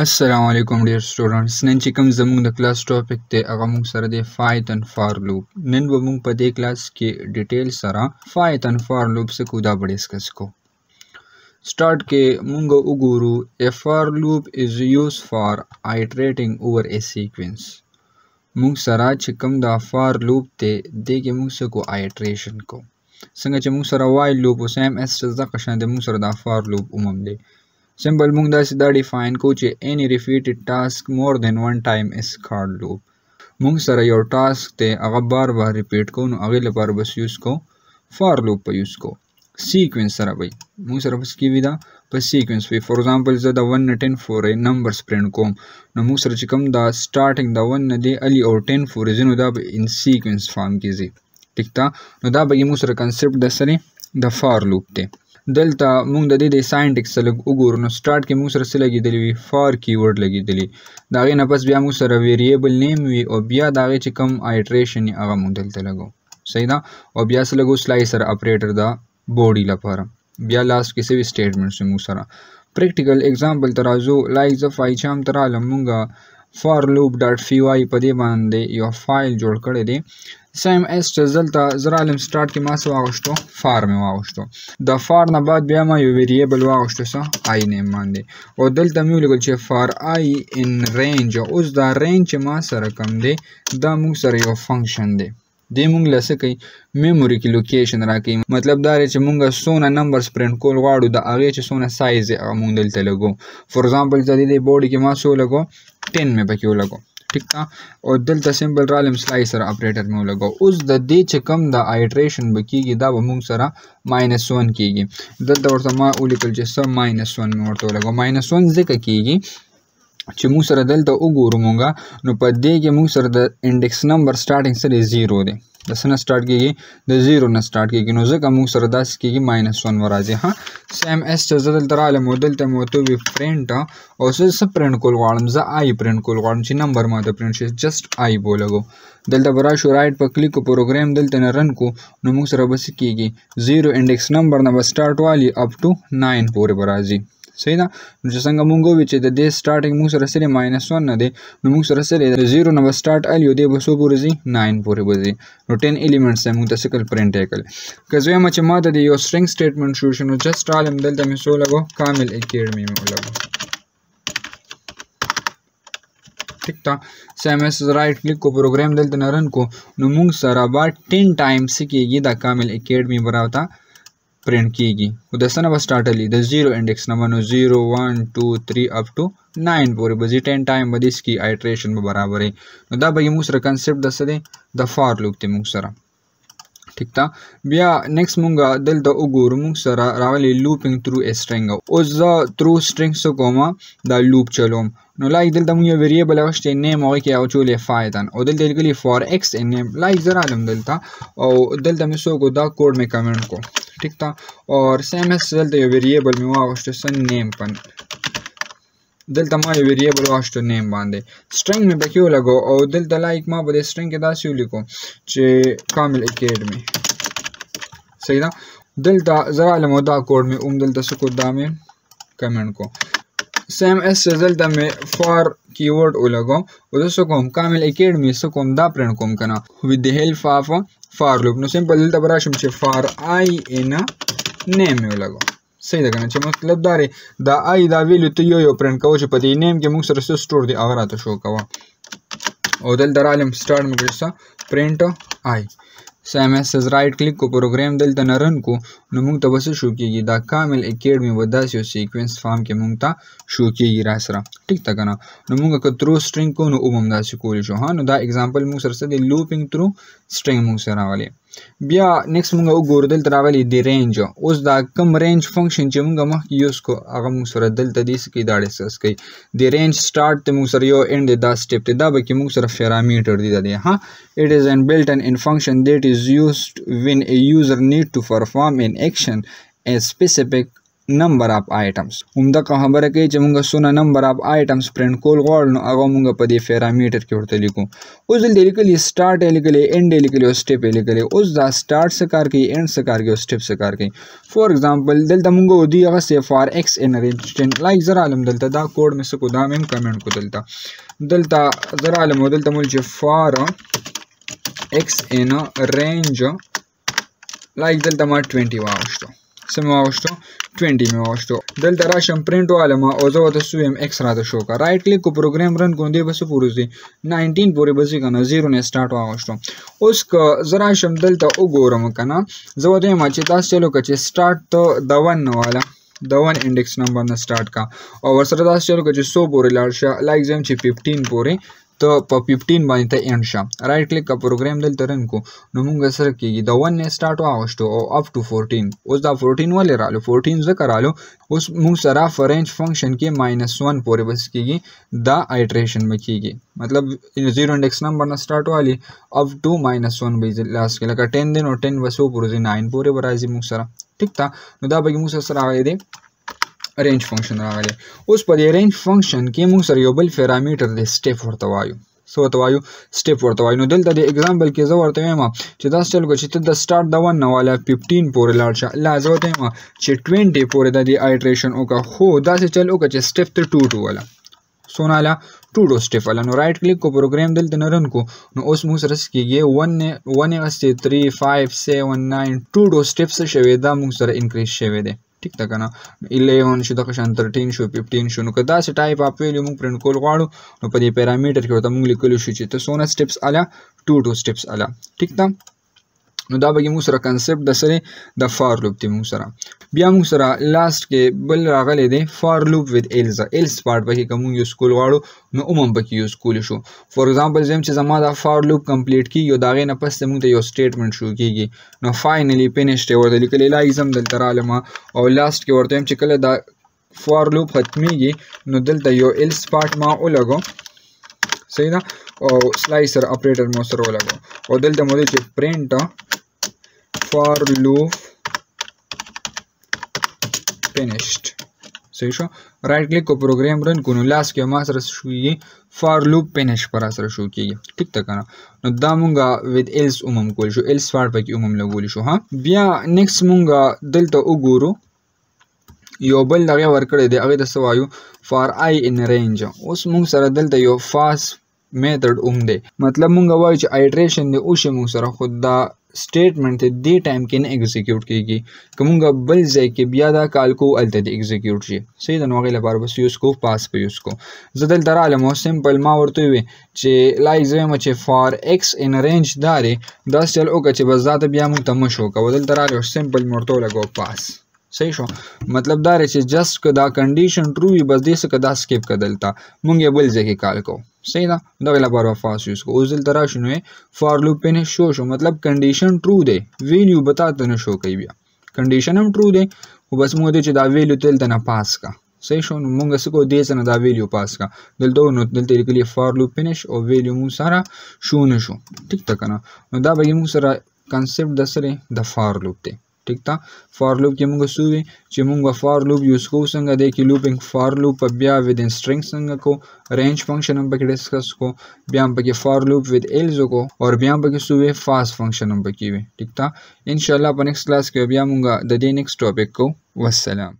Assalamualaikum dear students. نن چې کوم زموږ د کلاس ټاپک دی هغه موږ سره دی Python for loop. نن به موږ په دې کلاس کې ډیټیل سره Python for loop څه کو دا به ډسکس کو. سٹارټ کې موږ وګورو a for loop is used for iterating over a sequence. موږ سره چې کوم دا for loop دی دغه موږ څه کو iteration کو. څنګه چې موږ سره while loop او same as د قشن د موږ سره دا for loop عموم دی. Simple موږ داسې دا define کو چې any repeated task more than one time is called loop. موږ سره یو task ته هغه بار بار repeat کو نو هغه لپاره بس use کو for loop په use کو. sequence سره وي موږ سره بس کی وی دا په sequence وي. for example زه د 1 نه 10 پورې numbers print کوم نو موږ سره چې کوم دا starting د 1 نه دی الی او 10 پورې ځنو دا in sequence form کې زی ټیک تا نو دا به موږ سره concept د سره د for loop ته دلته موږ د دې ساينټکس لګ وګورو نو سٹارټ کې موږ سره څه لګیدلی وي فار کیورډ لګیدلی دا غي نه پس بیا موږ سره ویریبل نیم وي او بیا دا غي چې کوم آیټریشن هغه موږ دلته لګو صحیح ده او بیا څه لګو سلایسر اپریټر دا بوډي لپاره بیا لاست کې سوي سټیټمنټس موږ سره پریکټیکل اگزامپل ترازو لایک ز فایچام تراله موږ for loop.py په دې باندې یو فایل جوړ کړی دی سیم اس دلته زرالم سٹارټ کې ما څه واغشتو فار مې واغشتو د فار نه بعد بیا ما یو ویریبل واغشتو څه آی نیم باندې او دلته مې ولیکل چې فار آی ان رینج اوس دا رینج ما سره کم دی دا موږ سره یو فنکشن دی دې موږ لسه کوي میموري کې لوکیشن راکوي مطلب دا چې موږ سونه نمبرز پرنټ کول غواړو د هغې چې سونه سایز یې موږ دلته لګو فور ایگزامپل د دې بورډ کې ما څو لګو 10 مې پکې ولګو ټیک تا او دلته سمبل رالم سلایسر اپریټر مې ولګو اوس د دې چې کوم د آیټریشن بکیږي دا به موږ سره -1 کیږي دلته ورته ما ولیکل چې سم -1 مې ورته ولګو -1 ځکه کیږي چې موږ سره دلته وګورو موږ نو په دې کې موږ سره د انډیکس نمبر سٹارټینګ سره 0 دی د سن سٹارټ کیږي د 0 نه سٹارټ کیږي نو ځکه موږ سره داس کیږي -1 ورازي ها سیم اس چې زدل تراله مودل ته موته وی پرنٹ او څه پرنٹ کول غواړم زه آی پرنٹ کول غواړم چې نمبر ماته پرنٹ شي جست آی بولګو دلته برا شو رائټ په کلیک کو پروګرام دلته نه رن کو نو موږ سره بس کیږي 0 انډیکس نمبر نه سٹارټ والی اپ ټو 9 پورې برازي صحیح ده نو چې څنګه مونږ وی چې د دې سٹارټینګ موږ سره سره -1 نه دی نو موږ سره سره 0 نه سٹارټ الیو دی بسو پورې زی 9 پورې بزي نو 10 الیمنټس موږ ته سکل پرنٹ کړل که زه ما چې ماته د یو سټرینګ سټیټمنټ شو شنو جست عالم دلته مې سو لګو کامل اکیډمي مې ولګو ټیک تا سیم اس رائټ کلیک کو پروګرام دلته نه رن کو نو موږ سره با 10 ټایمز کېږي دا کامل اکیډمي براوتا پرنٹ کیږي او د سنه سٹارټلی د 0 انډیکس نمبر نو 0 1 2 3 اپ ټو 9 پورې بزي 10 ټایم باندې اسکی آیټریشن به برابر نو دا به موږ سره کنسپټ د څه دی د فار لوپ ته موږ سره ٹھیک تا بیا نیکسٹ موږ دلته وګورو موږ سره راغلی لوپینګ تھرو ا سټرینګ او زه تھرو سټرینګ سو کومه دا لوپ چلوم نو لایک دلته موږ ویریبل غشته نیم او کې او چولې فایدان او دلته لګلی فار ایکس ان نیم لایک زرا علم دلته او دلته مې سو کو دا کوډ مې کمنټ کو ٹھیک تا اور سیم اس دلته یو ویریبل مې واغشته سن نیم پن دلته ما یو ویریبل واغشته نیم باندې سټرینګ مې بکیو لګو او دلته لایک ما په سټرینګ کې داسې ولیکو چې کامل اکیډمي صحیح ده دلته زرا علم دا کوډ مې دلته سکو دا مې کمنټ کو سیم اس دلته مې فار کیورډ ولګو او زه کوم کامل اکیډمي سو کوم دا پرنٹ کوم کنه with the help of فار لوپ نو سمپل دلته براشم چې فار آی ان نیم ولګو صحیح ده کنه چې مطلب داري دا آی دا ویلیو ته یو پرنٹ کوو چې په دې نیم کې موږ سره سټور دی هغه راته شو کوه او دلته رالم سٹارټ مې کړسه پرنٹ آی سیم اس رائټ کلیک کو پروګرام دلته نه رن کو نو موږ ته بس شو کیږي دا کامل اکیډمي وداسې یو سیکوینس فارم کې موږ ته شو کیږي را سره ټیک تا کنه نو موږ که تھرو سټرینګ کو نو اومم داسې کول شو ها نو دا اگزامپل موږ سره د لوپینګ تھرو سټرینګ موږ سره راغلی بیا نیکسٹ موږ وګورو دلته راغلی دی رینج اوس دا کم رینج فنکشن چې موږ مخکې یوز کو هغه موږ سره دلته دې سکی دا ډسکس کوي دی رینج سٹارټ ته موږ سره یو اینډ دا سټیپ ته دا به کې موږ سره پیرامیټر دی دا دی ها it is an built-in function that is used when a user need to perform an action a specific number of items उमदा खबर है कि मुंगा सुना number of items print कोल गॉड नो अगा मुंगा पदे पैरामीटर के उड़ते लिखो उस दिल लिखली स्टार्ट लिखले एंड लिखले स्टेप लिखले उस दा स्टार्ट से कार के एंड से कार के स्टेप से कार के फॉर एग्जांपल दिल दा मुंगा दी अगा से for x in range like जरा आलम दिल दा कोड में से को दा में कमेंट को दिल ता जरा आलम दिल ता मुझे for x in range like दिल ता मा 20 वावस्तो समय वावस्तो 20 में वावस्तो दिल ता राशम प्रिंट वाला मा ओजो तो सुएम एक्स रात शो का राइट क्लिक को प्रोग्राम रन को दे बस पूरे से 19 पूरे बस का ना 0 ने स्टार्ट वावस्तो उसका जरा शम दिल ता उगोरम का जो तो मा चितास चलो कचे स्टार्ट तो दवन वाला दवन इंडेक्स नंबर न स्टार्ट का और सरदास चलो कचे 100 पूरे लार्शा लाइक जेम 15 पूरे तो 15 बानी एंड शा राइट क्लिक का प्रोग्राम दिल तरन को नमुंगा सर की द वन ने स्टार्ट वावस्तो अप टू 14 उस दा 14 वाले रालो 14 ज करालो उस मुंग सरा रेंज फंक्शन के -1 पूरे बस की द आइटरेशन में की मतलब 0 इंडेक्स नंबर न स्टार्ट वाली अप टू -1 बजे लास्ट के लगा 10 दिन और 10 बस पूरे 9 पूरे बराजी मुंग सरा ठीक था दा बगी मुंग सरा आगे दे रेंज फंक्शन रागले उस पर रेंज फंक्शन के मुंग सरियोबल पैरामीटर दे स्टेप वर्तवायु सो वर्तवायु स्टेप वर्तवायु नो दिल दे एग्जांपल के जो वर्तवे मा चिदास चल को चित द स्टार्ट द वन वाला 15 पोरे लार्चा ला जो ते मा चे 20 पोरे द आइटरेशन ओ का हो दा से चल ओ का चे स्टेप 2 वाला सोनाला 2 स्टेप वाला नो राइट क्लिक को प्रोग्राम दिल दे रन को नो उस मुंग सरस की ये 1 से 3 5 7 9 2 स्टेप से शेवेदा मुंग सर इंक्रीज शेवेदे ठीक था ना 11 शुद्ध कशान 13 शो 15 शो नु कदा से टाइप आप वेल्यू मुंग प्रिंट कोल गाड़ो नो पदे पैरामीटर के होता मुंग लिखलो शुची तो सोना स्टेप्स आला 2 स्टेप्स आला ठीक था नो दा बगी मुंग सरा कांसेप्ट दसरे द फॉर लूप ती मुंग सरा बिया मुंग सरा लास्ट के बल रागले दे for loop with else part बकी का मुंग यूज कोल गाड़ो नो उमम बकी यूज कोल शो फॉर एग्जांपल जेम चे जमा दा फॉर लूप कंप्लीट की यो दागे न पस मुंग ते यो स्टेटमेंट शुरू कीगी नो फाइनली फिनिश्ड और लिखले लाइजम दल तरालमा और लास्ट के वर्ते हम चिकले दा फॉर लूप खत्मी गी नो दल त यो एल्स पार्ट मा ओ लगो सही ना और स्लाइसर ऑपरेटर में सर ओ लगो और दल त मोदे चे प्रिंट फॉर लूप फिनिश्ड सही शो राइट क्लिक को प्रोग्राम रन को लास्ट के मास रस शुई फॉर लूप फिनिश पर असर शो की ठीक तक ना नो दामुंगा with else um coal show else part पर की उमम लगोली शो हां बिया नेक्स्ट मुंगा दिल तो उगुरु यो बल लगे वर्कर दे अगे दसवायु फॉर आई इन रेंज उस मुंग सर दिल तो यो फास्ट मेथड उमदे मतलब मुंगा वाइच आइटरेशन दे उशे मुंग सर खुदा स्टेटमेंट दे टाइम के एग्जीक्यूट की कमुंगा बल जाए के बियादा काल को अलते दे एग्जीक्यूट जी सही दन वगैरह बार बस यूज को पास पे यूज को जदल दराले मो सिंपल मा वर्तो हुए चे लाइक जे मचे फॉर एक्स इन रेंज दारे 10 चल ओ कचे बस जात बिया मु तमशो का बदल दराले सिंपल मोरतो लगो पास सही शो मतलब दारे चे जस्ट कदा कंडीशन ट्रू ही बस देस कदा स्किप कदलता मुंगे बल जे के काल को सही ना दगला बार फास्ट यूज को उस दिल तरह शुनु फॉर लूप पे ने शो मतलब कंडीशन ट्रू दे वैल्यू बताते न शो कई बिया कंडीशन हम ट्रू दे वो बस मुंगे दे दा वैल्यू तेल तना पास का सही शो मुंगे से को दे तना दा वैल्यू पास का दिल तो नो दिल तेरे के लिए फॉर लूप फिनिश और वैल्यू मु सारा शो न शो ठीक तक ना दा बगी मु सारा कांसेप्ट दसरे द फॉर लूप ते ठीक था फॉर लूप के मुंगा सुवे चे मुंगा फॉर लूप यूज को संगा दे कि लूपिंग फॉर लूप बिया विद इन स्ट्रिंग संगा को रेंज फंक्शन हम पे डिस्कस को बिया हम पे फॉर लूप विद एल्स को और बिया हम पे सुवे फास्ट फंक्शन हम पे ठीक था इंशाल्लाह अपन नेक्स्ट क्लास के बिया मुंगा द डे नेक्स्ट टॉपिक को वस्सलाम।